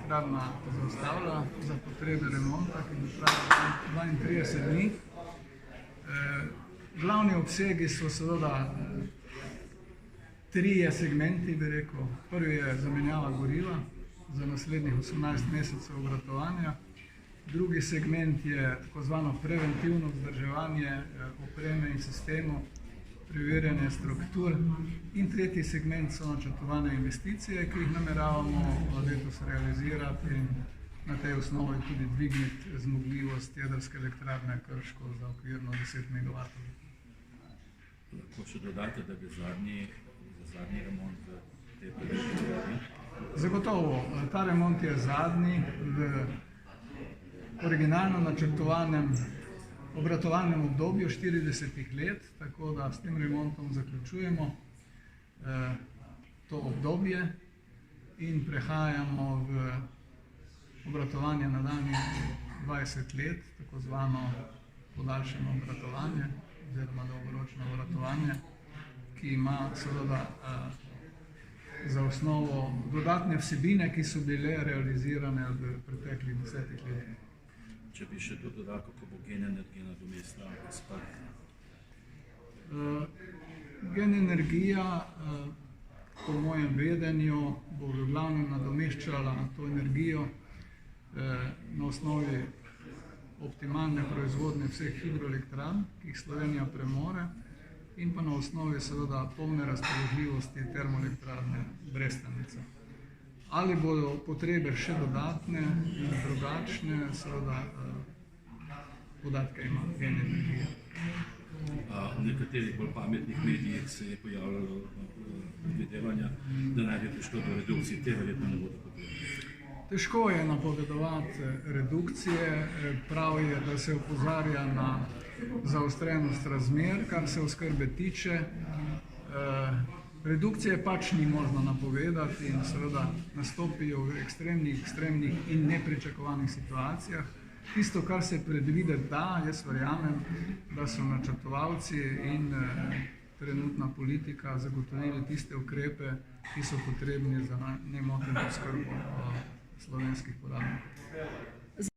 elektrarna zaustavila za potrebe remonta, ki bo trajal 32 dni. Glavni obsegi so seveda trije segmenti, bi rekel. Prvi je zamenjava goriva za naslednjih 18 mesecev obratovanja. Drugi segment je tako zvano preventivno vzdrževanje opreme in sistemov, preverjanje struktur. In tretji segment so načrtovane investicije, ki jih nameravamo letos realizirati in na tej osnovi tudi dvigniti zmogljivost jedrske elektrarne Krško za okvirno 10 MW. Lahko še dodate, da bi zadnji remont v tej prvi? Zagotovo, ta remont je zadnji v originalno načrtovanem obratovalnem obdobju 40 let, tako da s tem remontom zaključujemo to obdobje in prehajamo v obratovanje nadaljnjih 20 let, tako zvano podaljšano obratovanje oziroma dolgoročno obratovanje, ki ima seveda za osnovo dodatne vsebine, ki so bile realizirane v preteklih 10 letih. Če bi še to dodal, kako bo Gen energija nadomestila izpad? Gen energija, po mojem vedenju, bo v glavnem nadomeščala to energijo na osnovi optimalne proizvodnje vseh hidroelektrarn, ki jih Slovenija premore, in pa na osnovi seveda polne razpoložljivosti termoelektrarne Brestanica. Ali bodo potrebe še dodatne in drugačne, seveda podatke ima Gen energija. V nekaterih bolj pametnih medijih se je pojavljalo predvidevanja, da naj bi prišlo do redukcije, te verjetno ne bodo potrebne. Težko je napovedovati redukcije, prav je, da se opozarja na zaostrenost razmer, kar se oskrbe tiče. Redukcije pač ni možno napovedati in seveda nastopijo v ekstremnih in nepričakovanih situacijah. Tisto, kar se predvideti da, jaz verjamem, da so načrtovalci in trenutna politika zagotovili tiste ukrepe, ki so potrebni za nemoteno oskrbo slovenskih porabnikov.